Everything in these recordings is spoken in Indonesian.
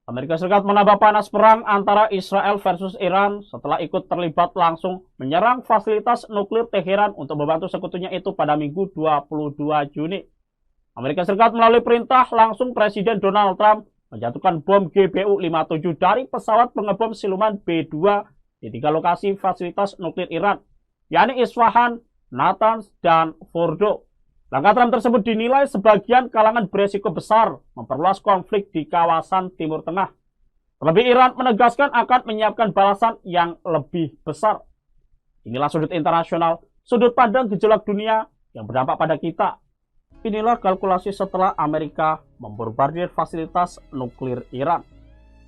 Amerika Serikat menambah panas perang antara Israel versus Iran setelah ikut terlibat langsung menyerang fasilitas nuklir Teheran untuk membantu sekutunya itu pada Minggu 22 Juni. Amerika Serikat melalui perintah langsung Presiden Donald Trump menjatuhkan bom GBU-57 dari pesawat pengebom siluman B-2 di 3 lokasi fasilitas nuklir Iran, yakni Isfahan, Natanz, dan Fordo. Langkah Trump tersebut dinilai sebagian kalangan beresiko besar memperluas konflik di kawasan Timur Tengah. Terlebih Iran menegaskan akan menyiapkan balasan yang lebih besar. Inilah sudut internasional, sudut pandang gejolak dunia yang berdampak pada kita. Inilah kalkulasi setelah Amerika membombardir fasilitas nuklir Iran.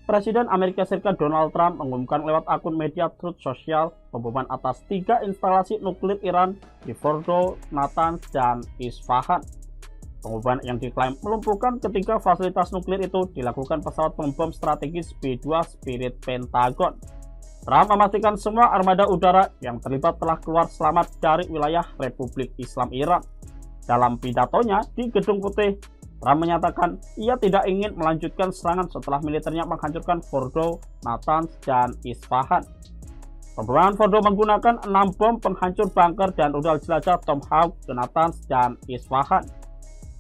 Presiden Amerika Serikat Donald Trump mengumumkan lewat akun media Truth Social pemboman atas 3 instalasi nuklir Iran di Fordo, Natanz, dan Isfahan. Pemboman yang diklaim melumpuhkan ketiga fasilitas nuklir itu dilakukan pesawat pembom strategis B-2 Spirit Pentagon. Trump memastikan semua armada udara yang terlibat telah keluar selamat dari wilayah Republik Islam Iran. Dalam pidatonya di Gedung Putih, Trump menyatakan ia tidak ingin melanjutkan serangan setelah militernya menghancurkan Fordo, Natanz, dan Isfahan. Pemboman Fordo menggunakan 6 bom penghancur bunker dan rudal jelajah Tomahawk ke Natanz dan Isfahan.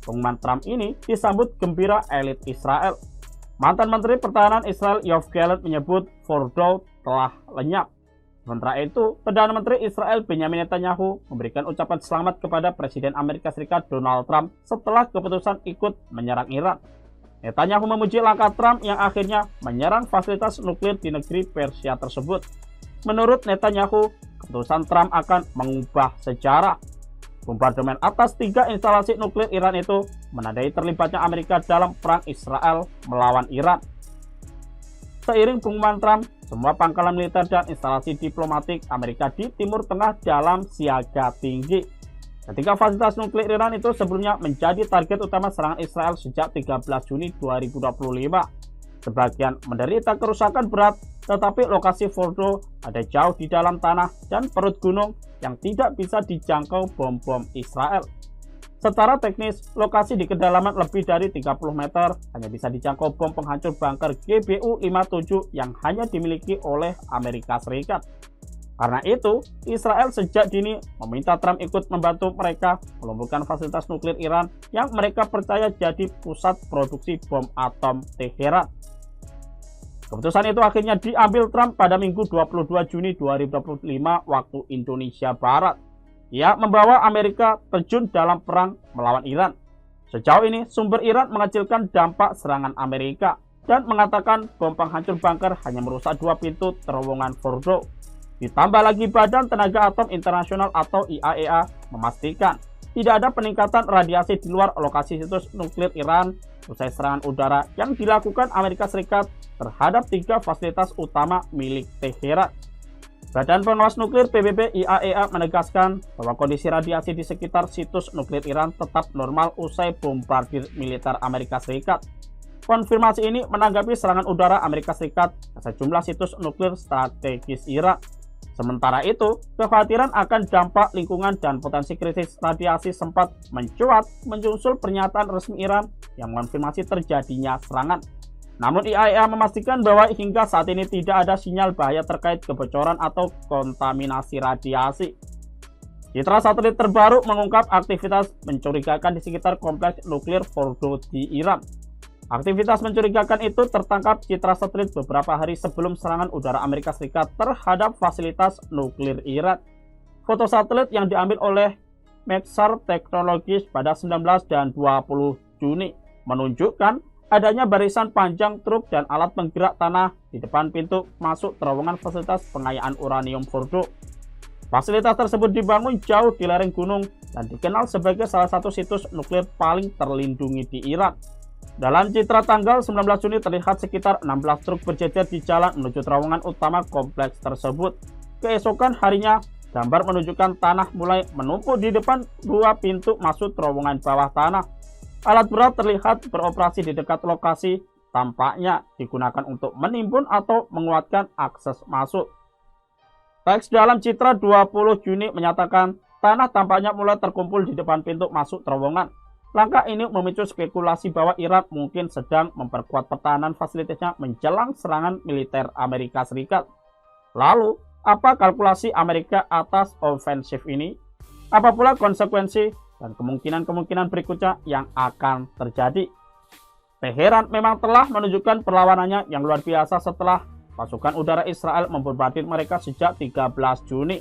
Pengumuman Trump ini disambut gembira elit Israel. Mantan Menteri Pertahanan Israel Yoav Gallant menyebut Fordo telah lenyap. Sementara itu, Perdana Menteri Israel Benjamin Netanyahu memberikan ucapan selamat kepada Presiden Amerika Serikat Donald Trump setelah keputusan ikut menyerang Iran. Netanyahu memuji langkah Trump yang akhirnya menyerang fasilitas nuklir di negeri Persia tersebut. Menurut Netanyahu, keputusan Trump akan mengubah sejarah. Bombardemen atas 3 instalasi nuklir Iran itu menandai terlibatnya Amerika dalam perang Israel melawan Iran. Seiring pengumuman Trump, semua pangkalan militer dan instalasi diplomatik Amerika di Timur Tengah dalam siaga tinggi. Ketika fasilitas nuklir Iran itu sebelumnya menjadi target utama serangan Israel sejak 13 Juni 2025. Sebagian menderita kerusakan berat, tetapi lokasi Fordo ada jauh di dalam tanah dan perut gunung yang tidak bisa dijangkau bom-bom Israel. Secara teknis, lokasi di kedalaman lebih dari 30 meter hanya bisa dijangkau bom penghancur bunker GBU-57 yang hanya dimiliki oleh Amerika Serikat. Karena itu, Israel sejak dini meminta Trump ikut membantu mereka melumpuhkan fasilitas nuklir Iran yang mereka percaya jadi pusat produksi bom atom Teheran. Keputusan itu akhirnya diambil Trump pada Minggu 22 Juni 2025 waktu Indonesia Barat. Ia membawa Amerika terjun dalam perang melawan Iran. Sejauh ini, sumber Iran mengecilkan dampak serangan Amerika dan mengatakan bom penghancur bunker hanya merusak 2 pintu terowongan Fordo. Ditambah lagi Badan Tenaga Atom Internasional atau IAEA memastikan tidak ada peningkatan radiasi di luar lokasi situs nuklir Iran usai serangan udara yang dilakukan Amerika Serikat terhadap 3 fasilitas utama milik Teheran. Badan Pengawas Nuklir PBB IAEA menegaskan bahwa kondisi radiasi di sekitar situs nuklir Iran tetap normal usai bombardir militer Amerika Serikat. Konfirmasi ini menanggapi serangan udara Amerika Serikat ke sejumlah situs nuklir strategis Iran. Sementara itu, kekhawatiran akan dampak lingkungan dan potensi krisis radiasi sempat mencuat menyusul pernyataan resmi Iran yang mengonfirmasi terjadinya serangan. Namun IAEA memastikan bahwa hingga saat ini tidak ada sinyal bahaya terkait kebocoran atau kontaminasi radiasi. Citra satelit terbaru mengungkap aktivitas mencurigakan di sekitar kompleks nuklir Fordo di Iran. Aktivitas mencurigakan itu tertangkap citra satelit beberapa hari sebelum serangan udara Amerika Serikat terhadap fasilitas nuklir Iran. Foto satelit yang diambil oleh Maxar Technologies pada 19 dan 20 Juni menunjukkan adanya barisan panjang truk dan alat penggerak tanah di depan pintu masuk terowongan fasilitas pengayaan uranium Fordo. Fasilitas tersebut dibangun jauh di lereng gunung dan dikenal sebagai salah satu situs nuklir paling terlindungi di Iran. Dalam citra tanggal 19 Juni terlihat sekitar 16 truk berjejer di jalan menuju terowongan utama kompleks tersebut. Keesokan harinya, gambar menunjukkan tanah mulai menumpuk di depan 2 pintu masuk terowongan bawah tanah. Alat berat terlihat beroperasi di dekat lokasi, tampaknya digunakan untuk menimbun atau menguatkan akses masuk. Teks dalam citra 20 Juni menyatakan tanah tampaknya mulai terkumpul di depan pintu masuk terowongan. Langkah ini memicu spekulasi bahwa Iran mungkin sedang memperkuat pertahanan fasilitasnya menjelang serangan militer Amerika Serikat. Lalu, apa kalkulasi Amerika atas ofensif ini? Apa pula konsekuensi dan kemungkinan-kemungkinan berikutnya yang akan terjadi? Teheran memang telah menunjukkan perlawanannya yang luar biasa setelah pasukan udara Israel membombardir mereka sejak 13 Juni.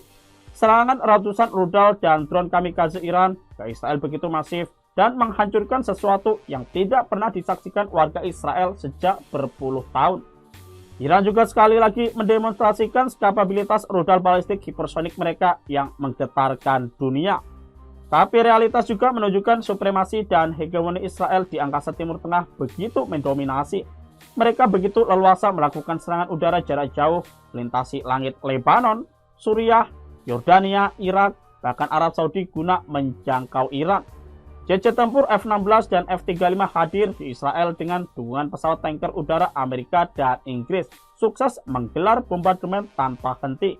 Serangan ratusan rudal dan drone kamikaze Iran ke Israel begitu masif dan menghancurkan sesuatu yang tidak pernah disaksikan warga Israel sejak berpuluh tahun. Iran juga sekali lagi mendemonstrasikan kapabilitas rudal balistik hipersonik mereka yang menggetarkan dunia. Tapi realitas juga menunjukkan supremasi dan hegemoni Israel di angkasa Timur Tengah begitu mendominasi. Mereka begitu leluasa melakukan serangan udara jarak jauh, melintasi langit Lebanon, Suriah, Yordania, Irak, bahkan Arab Saudi guna menjangkau Iran. Jet tempur F-16 dan F-35 hadir di Israel dengan dukungan pesawat tanker udara Amerika dan Inggris, sukses menggelar bombardemen tanpa henti.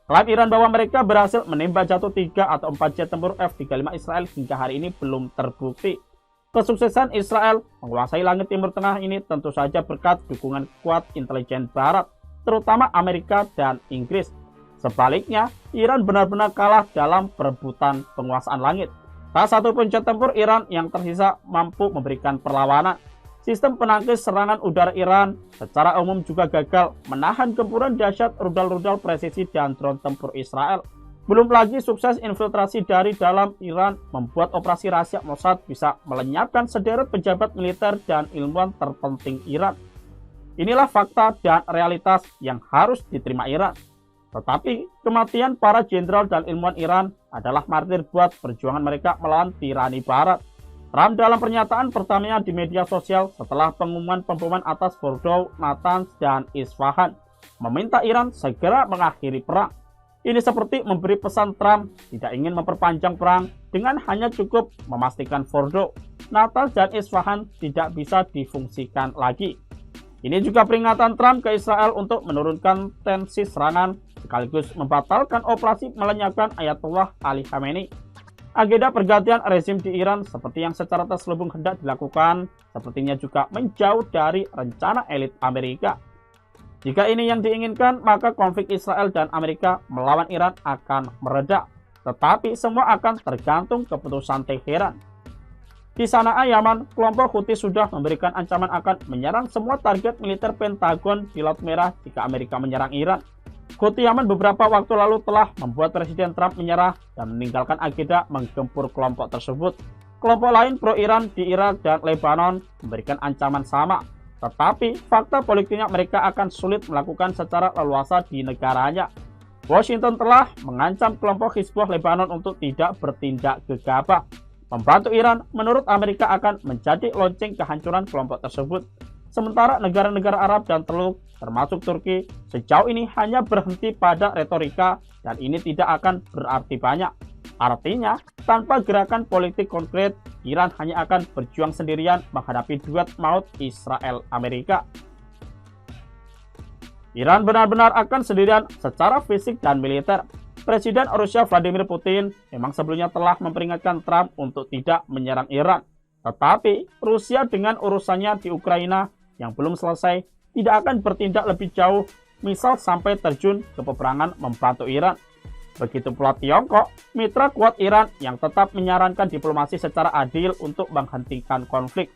Klaim Iran bahwa mereka berhasil menembak jatuh 3 atau 4 jet tempur F-35 Israel hingga hari ini belum terbukti. Kesuksesan Israel menguasai langit Timur Tengah ini tentu saja berkat dukungan kuat intelijen Barat, terutama Amerika dan Inggris. Sebaliknya, Iran benar-benar kalah dalam perebutan penguasaan langit. Tak satu pun jet tempur Iran yang tersisa mampu memberikan perlawanan. Sistem penangkis serangan udara Iran secara umum juga gagal menahan gempuran dahsyat rudal-rudal presisi dan drone tempur Israel. Belum lagi sukses infiltrasi dari dalam Iran membuat operasi rahasia Mossad bisa melenyapkan sederet pejabat militer dan ilmuwan terpenting Iran. Inilah fakta dan realitas yang harus diterima Iran. Tetapi kematian para jenderal dan ilmuwan Iran adalah martir buat perjuangan mereka melawan tirani Barat. Trump dalam pernyataan pertamanya di media sosial setelah pengumuman pemboman atas Fordow, Natanz, dan Isfahan meminta Iran segera mengakhiri perang. Ini seperti memberi pesan Trump tidak ingin memperpanjang perang dengan hanya cukup memastikan Fordow, Natanz, dan Isfahan tidak bisa difungsikan lagi. Ini juga peringatan Trump ke Israel untuk menurunkan tensi serangan sekaligus membatalkan operasi melenyapkan Ayatollah Ali Khamenei. Agenda pergantian rezim di Iran seperti yang secara terselubung hendak dilakukan sepertinya juga menjauh dari rencana elit Amerika. Jika ini yang diinginkan, maka konflik Israel dan Amerika melawan Iran akan mereda. Tetapi semua akan tergantung keputusan Teheran. Di Sana'a, Yaman, kelompok Houthi sudah memberikan ancaman akan menyerang semua target militer Pentagon di Laut Merah jika Amerika menyerang Iran. Houthi Yaman beberapa waktu lalu telah membuat Presiden Trump menyerah dan meninggalkan agenda menggempur kelompok tersebut. Kelompok lain pro-Iran di Irak dan Lebanon memberikan ancaman sama. Tetapi fakta politiknya mereka akan sulit melakukan secara leluasa di negaranya. Washington telah mengancam kelompok Hizbullah Lebanon untuk tidak bertindak gegabah. Membantu Iran menurut Amerika akan menjadi lonceng kehancuran kelompok tersebut. Sementara negara-negara Arab dan Teluk, termasuk Turki, sejauh ini hanya berhenti pada retorika dan ini tidak akan berarti banyak. Artinya, tanpa gerakan politik konkret, Iran hanya akan berjuang sendirian menghadapi duet maut Israel-Amerika. Iran benar-benar akan sendirian secara fisik dan militer. Presiden Rusia Vladimir Putin memang sebelumnya telah memperingatkan Trump untuk tidak menyerang Iran. Tetapi Rusia dengan urusannya di Ukraina yang belum selesai tidak akan bertindak lebih jauh, misal sampai terjun ke peperangan membantu Iran. Begitu pula Tiongkok, mitra kuat Iran yang tetap menyarankan diplomasi secara adil untuk menghentikan konflik.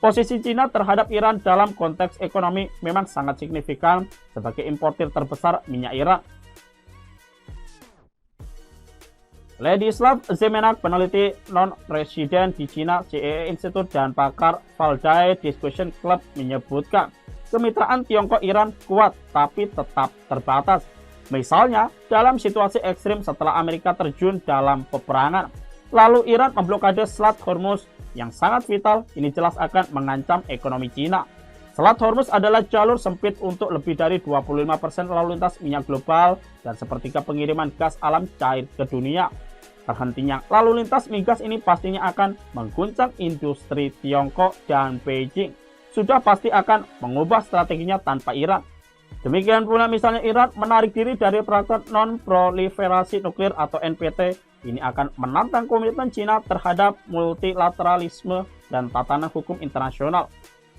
Posisi Cina terhadap Iran dalam konteks ekonomi memang sangat signifikan sebagai importir terbesar minyak Iran. Ladislav Zemenak, peneliti non-residen di China CEE Institute dan pakar Valdai Discussion Club menyebutkan kemitraan Tiongkok-Iran kuat tapi tetap terbatas. Misalnya dalam situasi ekstrim setelah Amerika terjun dalam peperangan. Lalu Iran memblokade Selat Hormuz yang sangat vital, ini jelas akan mengancam ekonomi China. Selat Hormuz adalah jalur sempit untuk lebih dari 25% lalu lintas minyak global dan sepertiga pengiriman gas alam cair ke dunia. Terhentinya lalu lintas migas ini pastinya akan mengguncang industri Tiongkok dan Beijing. Sudah pasti akan mengubah strateginya tanpa Iran. Demikian pula misalnya Iran menarik diri dari Peraturan Non-Proliferasi Nuklir atau NPT ini akan menantang komitmen Cina terhadap multilateralisme dan tatanan hukum internasional.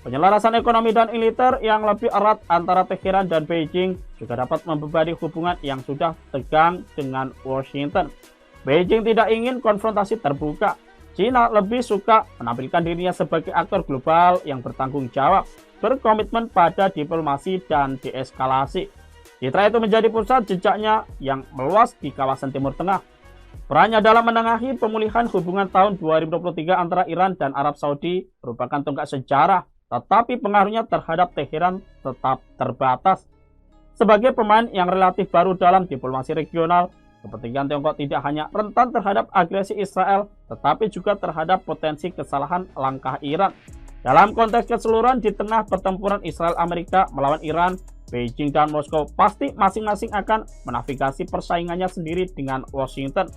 Penyelarasan ekonomi dan militer yang lebih erat antara Teheran dan Beijing juga dapat membebani hubungan yang sudah tegang dengan Washington. Beijing tidak ingin konfrontasi terbuka. Cina lebih suka menampilkan dirinya sebagai aktor global yang bertanggung jawab, berkomitmen pada diplomasi dan deeskalasi. Citra itu menjadi pusat jejaknya yang meluas di kawasan Timur Tengah. Perannya dalam menengahi pemulihan hubungan tahun 2023 antara Iran dan Arab Saudi merupakan tonggak sejarah, tetapi pengaruhnya terhadap Teheran tetap terbatas. Sebagai pemain yang relatif baru dalam diplomasi regional, kepentingan Tiongkok tidak hanya rentan terhadap agresi Israel, tetapi juga terhadap potensi kesalahan langkah Iran. Dalam konteks keseluruhan di tengah pertempuran Israel-Amerika melawan Iran, Beijing dan Moskow pasti masing-masing akan menavigasi persaingannya sendiri dengan Washington.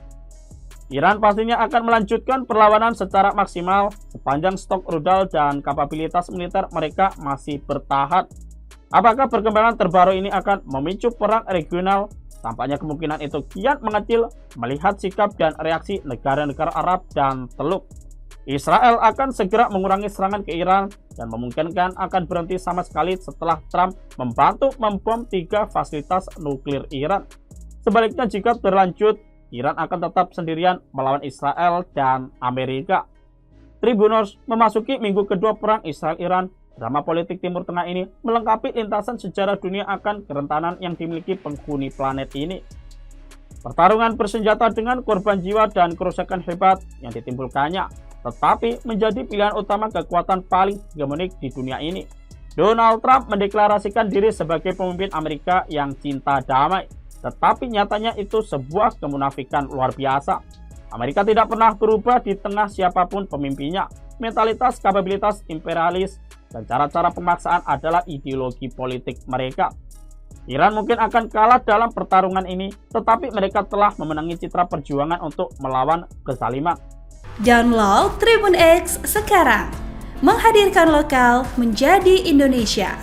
Iran pastinya akan melanjutkan perlawanan secara maksimal sepanjang stok rudal dan kapabilitas militer mereka masih bertahan. Apakah perkembangan terbaru ini akan memicu perang regional? Tampaknya kemungkinan itu kian mengecil melihat sikap dan reaksi negara-negara Arab dan Teluk. Israel akan segera mengurangi serangan ke Iran dan memungkinkan akan berhenti sama sekali setelah Trump membantu membom 3 fasilitas nuklir Iran. Sebaliknya jika berlanjut, Iran akan tetap sendirian melawan Israel dan Amerika. Tribuners memasuki minggu kedua perang Israel-Iran. Drama politik Timur Tengah ini melengkapi lintasan sejarah dunia akan kerentanan yang dimiliki penghuni planet ini. Pertarungan bersenjata dengan korban jiwa dan kerusakan hebat yang ditimbulkannya, tetapi menjadi pilihan utama kekuatan paling hegemonik di dunia ini. Donald Trump mendeklarasikan diri sebagai pemimpin Amerika yang cinta damai. Tetapi nyatanya itu sebuah kemunafikan luar biasa. Amerika tidak pernah berubah di tengah siapapun pemimpinnya. Mentalitas, kapabilitas imperialis, dan cara-cara pemaksaan adalah ideologi politik mereka. Iran mungkin akan kalah dalam pertarungan ini, tetapi mereka telah memenangi citra perjuangan untuk melawan kezaliman. Download Tribun X sekarang, menghadirkan lokal menjadi Indonesia.